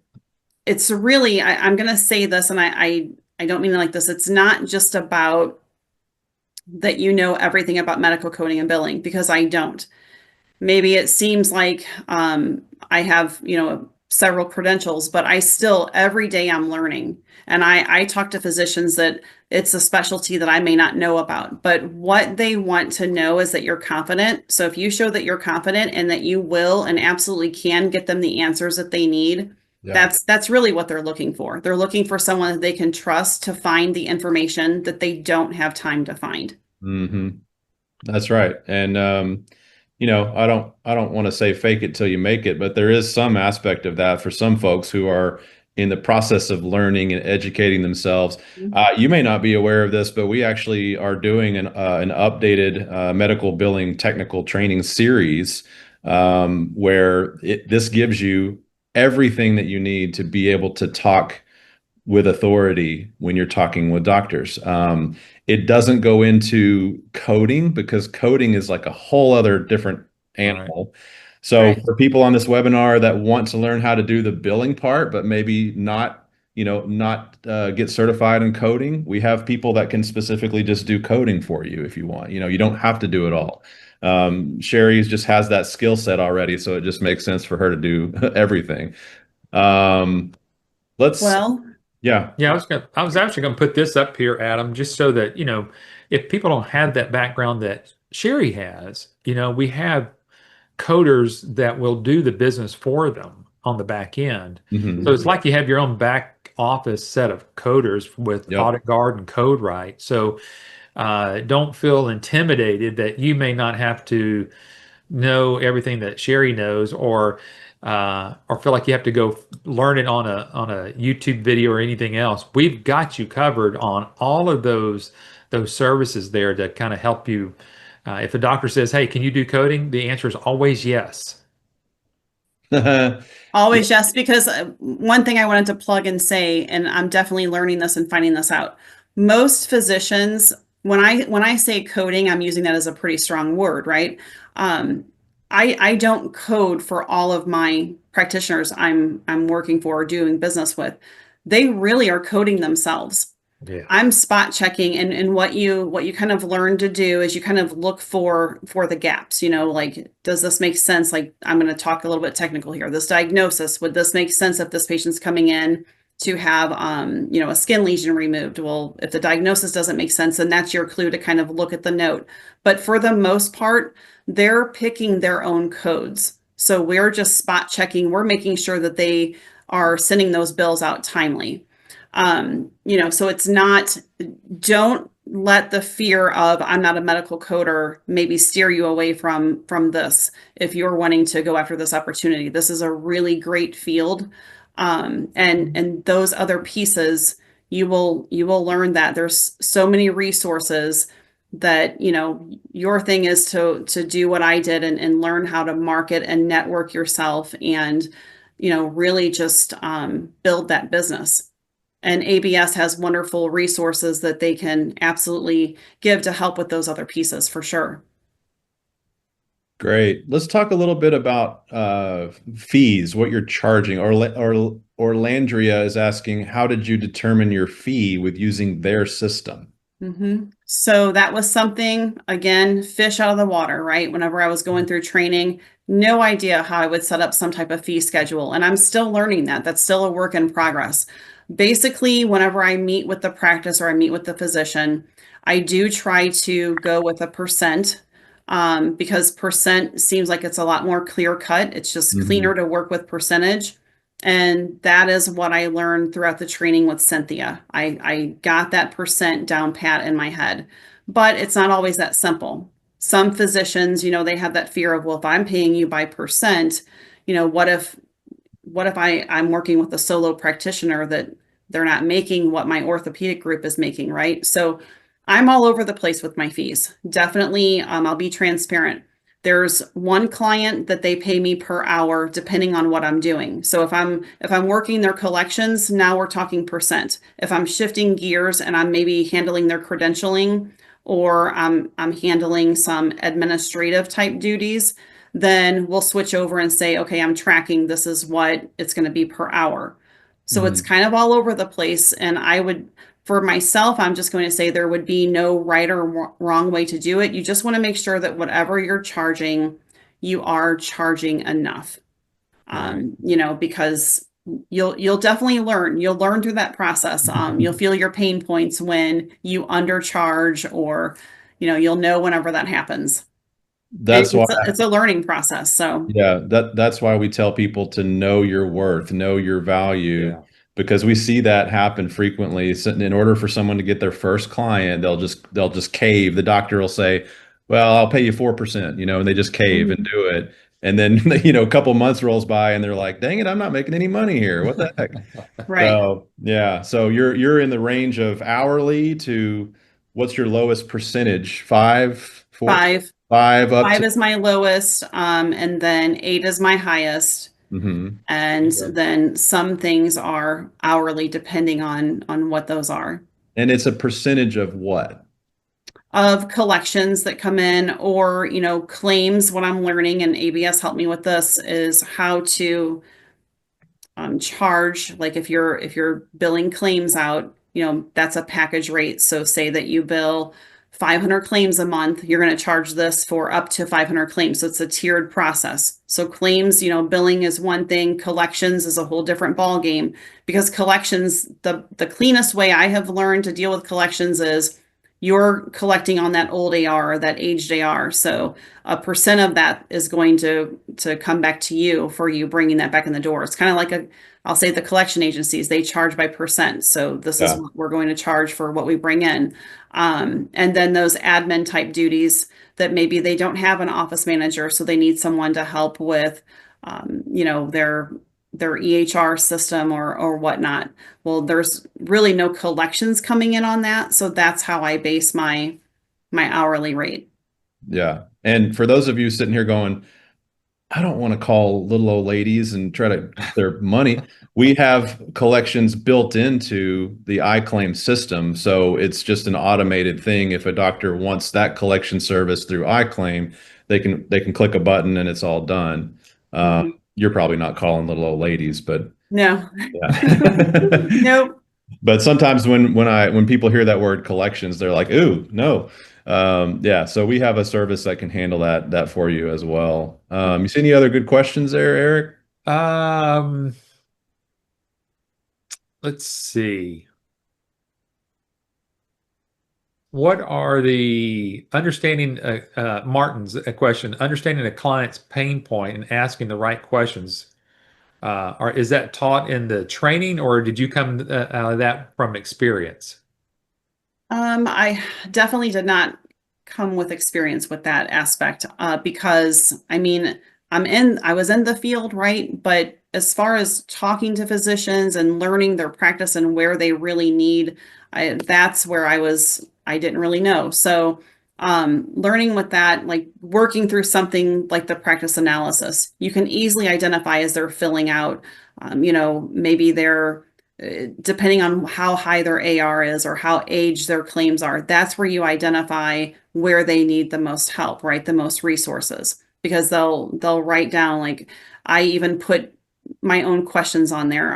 it's really, I'm going to say this, and I don't mean it like this, it's not just about that everything about medical coding and billing, because I don't. Maybe it seems like I have, several credentials, but I still, every day I'm learning. And I talk to physicians that it's a specialty that I may not know about, but what they want to know is that you're confident. So if you show that you're confident and that you will and absolutely can get them the answers that they need, Yeah. that's really what they're looking for. They're looking for someone that they can trust to find the information that they don't have time to find. Hmm. That's right. And I don't want to say fake it till you make it, but there is some aspect of that for some folks who are in the process of learning and educating themselves. You may not be aware of this, but we actually are doing an updated medical billing technical training series where this gives you everything that you need to be able to talk with authority when you're talking with doctors. It doesn't go into coding because coding is like a whole other different Right. animal. So Right. for people on this webinar that want to learn how to do the billing part, but maybe not get certified in coding, we have people that can specifically just do coding for you if you want. You don't have to do it all. Sherry just has that skill set already, so it just makes sense for her to do everything. Um, let's, Well, yeah. Yeah, I was actually gonna put this up here, Adam, just so that, if people don't have that background that Sherry has, we have coders that will do the business for them on the back end. So Mhm. it's like you have your own back office set of coders with Yep. Audit Guard and CodeWrite. So don't feel intimidated that you may not have to know everything that Sherry knows, or feel like you have to go learn it on a YouTube video or anything else. We've got you covered on all of those services there to kind of help you. If the doctor says, "Hey, can you do coding?" The answer is always yes. always yes, because one thing I wanted to plug and say, and I'm definitely learning this and finding this out. Most physicians, when I say coding, I'm using that as a pretty strong word, right? Um, I don't code for all of my practitioners I'm working for or doing business with. They really are coding themselves. Yeah. I'm spot checking, and what you kind of learn to do is you kind of look for the gaps, like, does this make sense? Like, I'm going to talk a little bit technical here. This diagnosis, would this make sense if this patient's coming in to have a skin lesion removed? Well, if the diagnosis doesn't make sense, then that's your clue to kind of look at the note. But for the most part, they're picking their own codes. So we're just spot checking. We're making sure that they are sending those bills out timely. So it's not, don't let the fear of I'm not a medical coder maybe steer you away from this if you're wanting to go after this opportunity. This is a really great field. And those other pieces, you will learn that there's so many resources that, your thing is to do what I did and learn how to market and network yourself and, really just build that business. And ABS has wonderful resources that they can absolutely give to help with those other pieces for sure. Great. Let's talk a little bit about fees, what you're charging. Or Landria is asking, how did you determine your fee with using their system? So that was something, again, fish out of the water, right? Whenever I was going through training, no idea how I would set up some type of fee schedule. And I'm still learning that. That's still a work in progress. Basically, whenever I meet with the practice or I meet with the physician, I do try to go with a percent, because percent seems like it's a lot more clear cut. It's just cleaner Mhm. to work with percentage. And that is what I learned throughout the training with Cynthia. I got that percent down pat in my head, but it's not always that simple. Some physicians, they have that fear of, well, if I'm paying you by percent, what if I'm working with a solo practitioner that they're not making what my orthopedic group is making, right? So I'm all over the place with my fees. Definitely, I'll be transparent. There's one client that they pay me per hour depending on what I'm doing. So if I'm working their collections, now we're talking percent. If I'm shifting gears and I'm maybe handling their credentialing or I'm handling some administrative type duties, then we'll switch over and say, okay, I'm tracking, this is what it's going to be per hour. So it's Mhm. kind of all over the place. And for myself, I'm just going to say there would be no right or wrong way to do it. You just want to make sure that whatever you're charging, you are charging enough. Right. Because you'll definitely learn. You'll learn through that process. You'll feel your pain points when you undercharge, or you'll know whenever that happens. That's why It's a learning process. So Yeah, that's why we tell people to know your worth, know your value, Yeah. because we see that happen frequently. So in order for someone to get their first client, they'll just cave. The doctor will say, "Well, I'll pay you 4%," and they just cave and mhm, do it. And then, a couple months rolls by and they're like, "Dang it, I'm not making any money here. What the heck?" right. So, yeah. So you're in the range of hourly to what's your lowest percentage? Five, four, Five. five up Five to. is my lowest, and then eight is my highest. Hmm. And then some things are hourly depending on what those are. And it's a percentage of what? Of collections that come in or, claims. What I'm learning, and ABS helped me with this, is how to charge, like if you're billing claims out, that's a package rate. So say that you bill 500 claims a month, you're going to charge this for up to 500 claims. So it's a tiered process. So claims, billing is one thing, collections is a whole different ball game, because collections, the cleanest way I have learned to deal with collections is you're collecting on that old AR or that aged AR. So a percent of that is going to come back to you for you bringing that back in the door. It's kind of like I'll say the collection agencies, they charge by percent. So this is Yeah. what we're going to charge for what we bring in. And then those admin type duties that maybe they don't have an office manager, so they need someone to help with, their EHR system or whatnot. Well, there's really no collections coming in on that, so that's how I base my hourly rate. Yeah. And for those of you sitting here going, I don't want to call little old ladies and try to get their money. We have collections built into the iClaim system. So it's just an automated thing. If a doctor wants that collection service through iClaim, they can click a button and it's all done. Mhm. You're probably not calling little old ladies, but No, yeah. nope. But sometimes when people hear that word collections, they're like, "Ooh, no." Yeah, so we have a service that can handle that for you as well. You see any other good questions there, Eric? Um, let's see. What are the understanding Martin's a question, understanding a client's pain point and asking the right questions? Or is that taught in the training, or did you come out of that from experience? I definitely did not come with experience with that aspect, because I mean, I was in the field, right? But as far as talking to physicians and learning their practice and where they really need, that's where I didn't really know. So, learning with that, like working through something like the practice analysis, you can easily identify as they're filling out, maybe they're depending on how high their AR is or how aged their claims are, that's where you identify where they need the most help, right? The most resources, because they'll write down, like, I even put my own questions on there.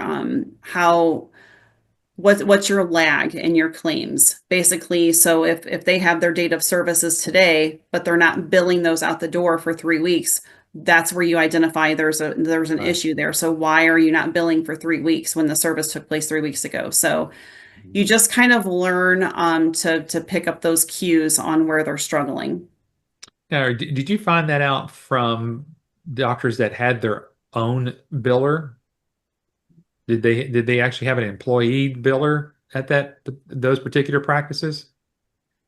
What's your lag in your claims? Basically, so if they have their date of services today, but they're not billing those out the door for 3 weeks, that's where you identify there's an Right. issue there. So why are you not billing for 3 weeks when the service took place 3 weeks ago? So you just kind of learn to pick up those cues on where they're struggling. Now, did you find that out from doctors that had their own biller? Did they actually have an employee biller at those particular practices?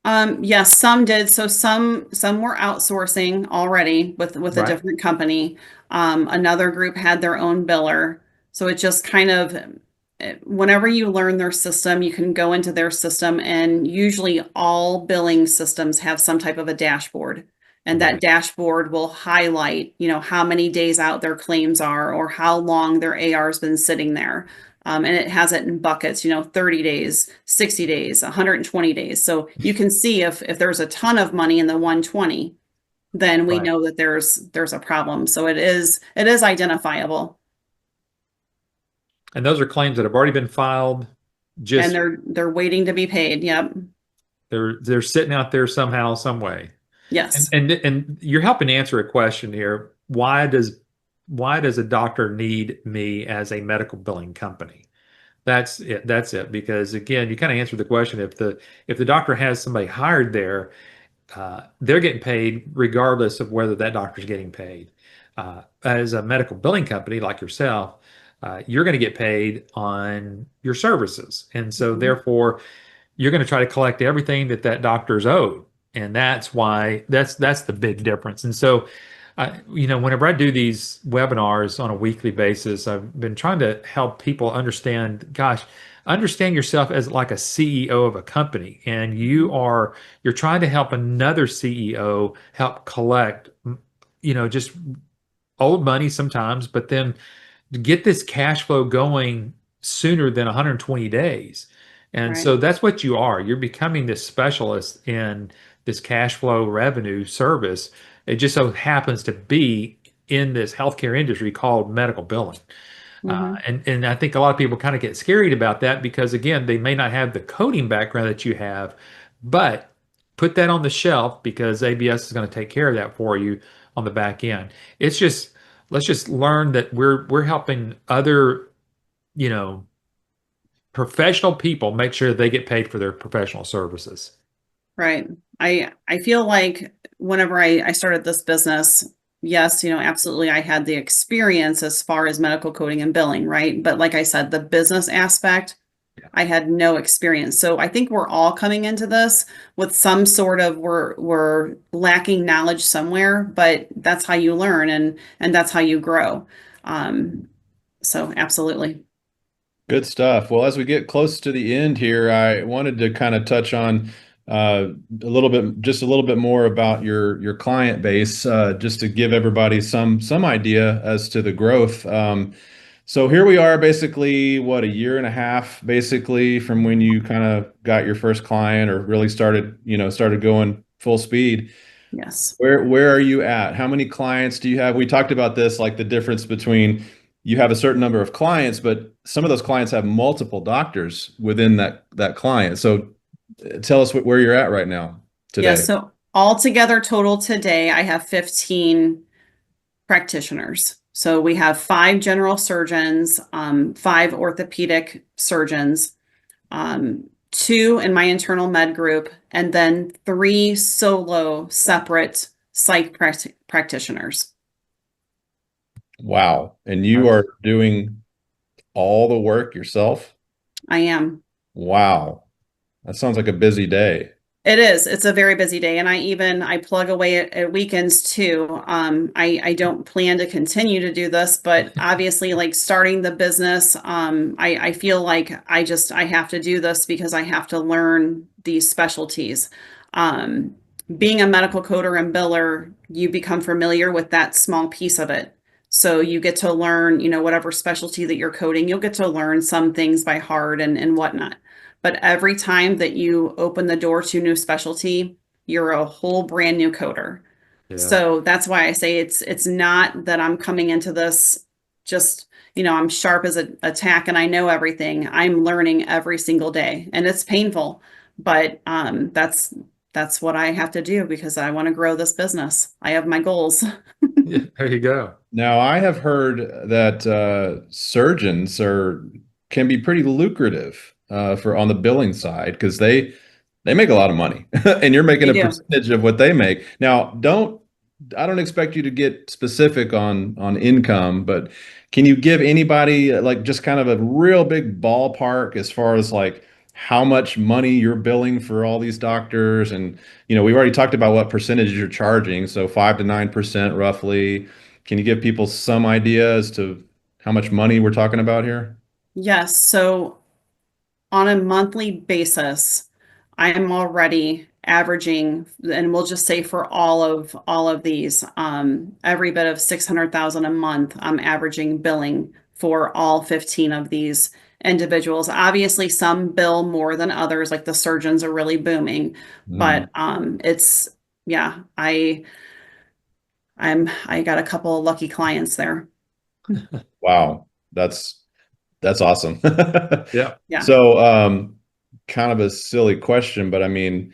Yes, some did. So some were outsourcing already with a Right. different company. Another group had their own biller. So it just kind of, whenever you learn their system, you can go into their system, and usually all billing systems have some type of a dashboard. And that Right. dashboard will highlight, how many days out their claims are or how long their AR has been sitting there. And it has it in buckets, 30 days, 60 days, 120 days. So you can see if there's a ton of money in the 120, then we Right. know that there's a problem. So it is identifiable, And those are claims that have already been filed, and just they're waiting to be paid. Yep. they're sitting out there somehow, some way. And Yes. and you're helping answer a question here. Why does a doctor need me as a medical billing company? That's it. That's it. Because again, you kind of answered the question. If the doctor has somebody hired there, they're getting paid regardless of whether that doctor's getting paid. As a medical billing company like yourself, you're going to get paid on your services, and so Mhm. therefore you're going to try to collect everything that doctor's owed, and that's why that's the big difference. And so, whenever I do these webinars on a weekly basis, I've been trying to help people understand, gosh, understand yourself as like a CEO of a company, and you're trying to help another CEO help collect, just old money sometimes, but then to get this cash flow going sooner than 120 days. And Right. so that's what you are. You're becoming this specialist in this cash flow revenue service. It just so happens to be in this healthcare industry called medical billing. Hmm. And I think a lot of people kind of get scared about that because again, they may not have the coding background that you have, but put that on the shelf because ABS is going to take care of that for you on the back end. It's just let's just learn that we're helping other, you know, professional people make sure they get paid for their professional services. Right. I feel like whenever I started this business, yes, absolutely I had the experience as far as medical coding and billing, right? But like I said, the business aspect, I had no experience. So I think we're all coming into this with some sort of we're lacking knowledge somewhere, but that's how you learn and that's how you grow. Um, so absolutely. Good stuff. Well, as we get close to the end here, I wanted to kind of touch on a little bit, just a little bit more about your client base, just to give everybody some idea as to the growth. So here we are, basically, what, a year and a half, basically, from when you kind of got your first client or really started going full speed. Yes. Where are you at? How many clients do you have? We talked about this, like the difference between you have a certain number of clients, but some of those clients have multiple doctors within that client. So tell us where you're at right now Yeah. today. So altogether total today, I have 15 practitioners. So we have 5 general surgeons, 5 orthopedic surgeons, 2 in my internal med group, and then 3 solo separate psych practitioners. Wow. And you are doing all the work yourself? I am. Wow. That sounds like a busy day. It is. It's a very busy day, and I plug away at weekends too. I don't plan to continue to do this, but obviously, like starting the business, I feel like I have to do this because I have to learn these specialties. Um, Being a medical coder and biller, you become familiar with that small piece of it. So you get to learn, whatever specialty that you're coding, you'll get to learn some things by heart and whatnot. But every time that you open the door to new specialty, you're a whole brand new coder. Yeah. So that's why I say it's not that I'm coming into this just, I'm sharp as a tack and I know everything. I'm learning every single day and it's painful, but that's what I have to do because I want to grow this business. I have my goals. Yeah, there you go. Now, I have heard that surgeons can be pretty lucrative for on the billing side because they make a lot of money, and you're making They a do. percentage of what they make. Now, I don't expect you to get specific on income, but can you give anybody like just kind of a real big ballpark as far as like how much money you're billing for all these doctors? And we've already talked about what percentage you're charging, so 5 to 9% roughly. Can you give people some idea as to how much money we're talking about here? Yes. So on a monthly basis, I am already averaging, and we'll just say for all of these, every bit of 600,000 a month, I'm averaging billing for all 15 of these individuals. Obviously, some bill more than others, like the surgeons are really booming, Mm, but it's yeah, I got a couple of lucky clients there. wow, that's awesome. Yeah. Yeah. So, kind of a silly question, but I mean,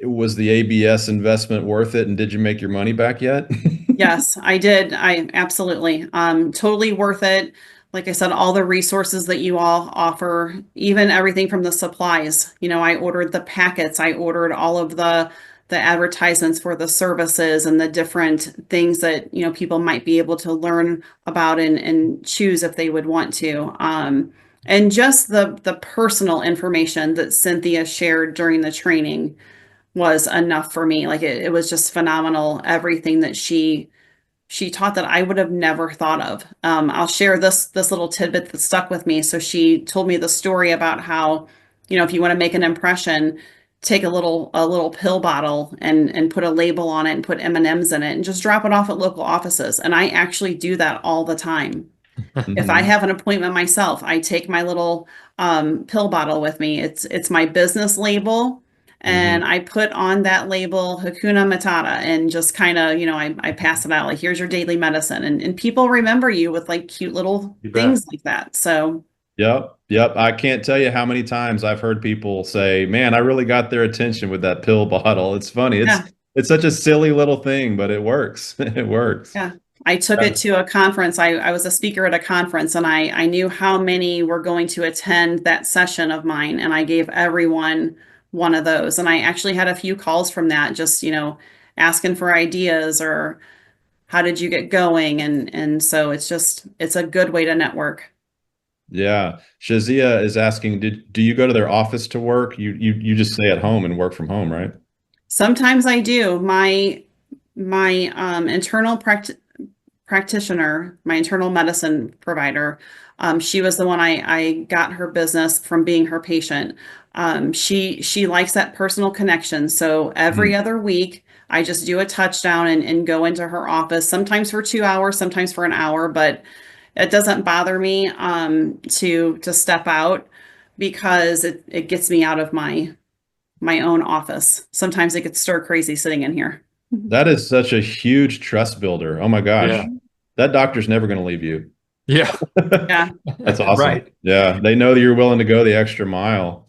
was the ABS investment worth it, and did you make your money back yet? Yes, I did. I absolutely, totally worth it. Like I said, all the resources that you all offer, even everything from the supplies. I ordered the packets. I ordered all of the advertisements for the services and the different things that, people might be able to learn about and choose if they would want to. And just the personal information that Cynthia shared during the training was enough for me. Like it was just phenomenal. Everything that she taught that I would have never thought of. I'll share this little tidbit that stuck with me. So she told me the story about how, if you want to make an impression, take a little pill bottle and put a label on it and put M&Ms in it and just drop it off at local offices. And I actually do that all the time. If I Mhm. have an appointment myself, I take my little pill bottle with me. It's my business label, and Mhm. I put on that label Hakuna Matata and just kind of, I pass it out like, here's your daily medicine. And people remember you with like cute little You bet. things like that. So Yep. Yep. I can't tell you how many times I've heard people say, "Man, I really got their attention with that pill bottle." It's funny. yeah, It's such a silly little thing, but it works. It works. yeah. I took it to a conference. I was a speaker at a conference, and I knew how many were going to attend that session of mine, and I gave everyone one of those. And I actually had a few calls from that, just, asking for ideas or how did you get going? And so it's a good way to network. Yeah. Shazia is asking, do you go to their office to work? You just stay at home and work from home, right? Sometimes I do. My internal practitioner, my internal medicine provider, she was the one I got her business from being her patient. She likes that personal connection. So every Mhm. other week, I just do a touchdown and go into her office, sometimes for 2 hours, sometimes for an hour, but it doesn't bother me to step out because it gets me out of my own office. Sometimes it gets stir crazy sitting in here. That is such a huge trust builder. Oh my gosh. Yeah. Mhm. That doctor's never going to leave you. Yeah. Yeah. That's awesome. Right. Yeah, they know that you're willing to go the extra mile.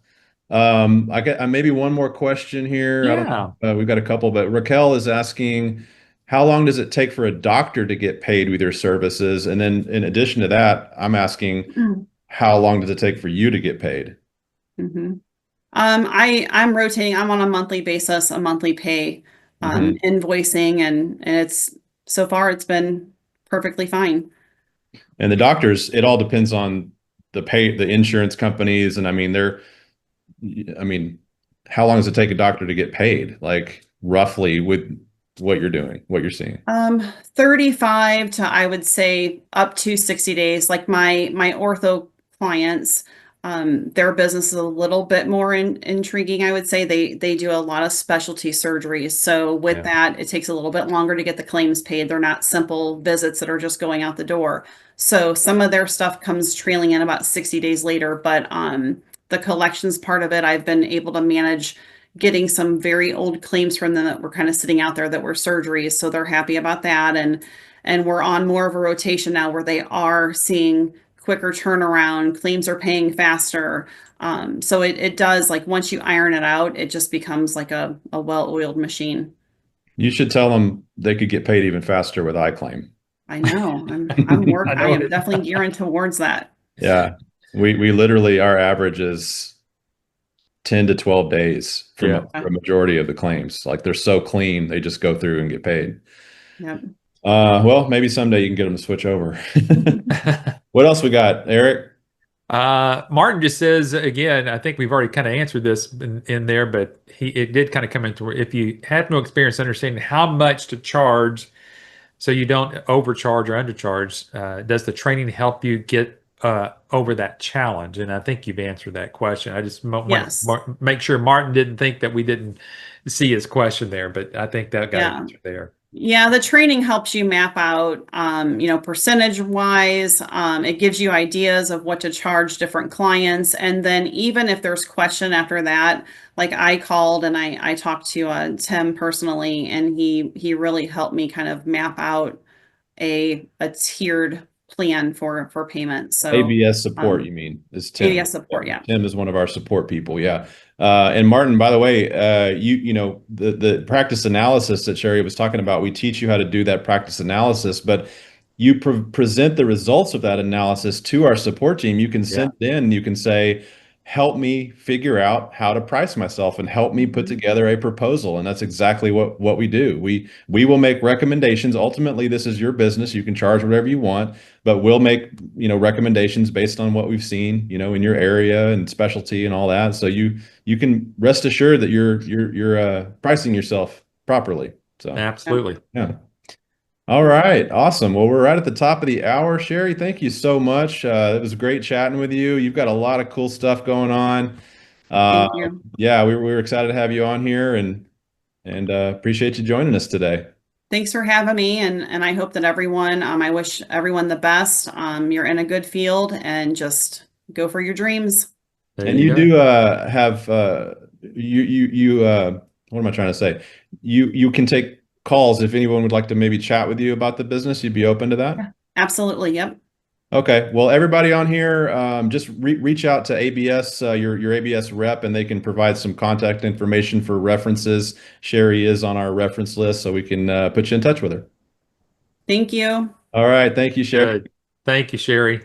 I got maybe one more question here. I don't Yeah. know. We've got a couple, but Raquel is asking, how long does it take for a doctor to get paid with your services? And then in addition to that, I'm asking, how long does it take for you to get paid? hmm I'm rotating. I'm on a monthly basis, a monthly pay, Mhm. invoicing, and it's so far it's been perfectly fine. And the doctors, it all depends on the insurance companies, and I mean, how long does it take a doctor to get paid? Like roughly with what you're doing, what you're seeing. 35 to I would say up to 60 days. Like my ortho clients, their business is a little bit more intriguing, I would say. They do a lot of specialty surgeries. So with Yeah. that, it takes a little bit longer to get the claims paid. They're not simple visits that are just going out the door. So some of their stuff comes trailing in about 60 days later, but the collections part of it, I've been able to manage getting some very old claims from them that were kind of sitting out there that were surgeries. So they're happy about that. And we're on more of a rotation now where they are seeing quicker turnaround, claims are paying faster. So it does, like, once you iron it out, it just becomes like a well-oiled machine. You should tell them they could get paid even faster with iClaim. I know. I I know am it. definitely gearing towards that. Yeah. We literally our average is 10 to 12 days Yeah. for a majority of the claims. Like they're so clean, they just go through and get paid. Yep. Well, maybe someday you can get them to switch over. What else we got, Eric? Martin just says again, I think we've already kind of answered this in there, but it did kind of come into where if you have no experience understanding how much to charge so you don't overcharge or undercharge, does the training help you get over that challenge? And I think you've answered that question. I just want Yes. to make sure Martin didn't think that we didn't see his question there, but I think that got an Yeah. answer there. Yeah, the training helps you map out, percentage wise. It gives you ideas of what to charge different clients. And then even if there's question after that, like I called and I talked to Tim personally, and he really helped me kind of map out a tiered plan for payment. So ABS support, um, you mean, is Tim. ABS Yeah. support, yeah. Tim is one of our support people. Yeah. And Martin, by the way, the practice analysis that Sherrie was talking about, we teach you how to do that practice analysis, but you present the results of that analysis to our support team. You can Yeah. send it in, you can say, help me figure out how to price myself and help me put Mhm. together a proposal. And that's exactly what we do. We will make recommendations. Ultimately, this is your business. You can charge whatever you want, but we'll make, recommendations based on what we've seen, in your area and specialty and all that. So you can rest assured that you're pricing yourself properly. So Yeah. Absolutely. yeah. All right, awesome. Well, we're right at the top of the hour. Sherrie, thank you so much. It was great chatting with you. You've got a lot of cool stuff going on. Uh, Thank you. yeah, we were excited to have you on here and appreciate you joining us today. Thanks for having me, and I hope that everyone, I wish everyone the best. You're in a good field, and just go for your dreams. There And you you go. do have what am I trying to say? You can take calls if anyone would like to maybe chat with you about the business. You'd be open to that? Yeah, absolutely. Yep. Okay. Well, everybody on here, just reach out to ABS, your ABS rep, and they can provide some contact information for references. Sherrie is on our reference list, so we can put you in touch with her. Thank you. All right. Thank you, Sherrie. Good. Thank you, Sherrie.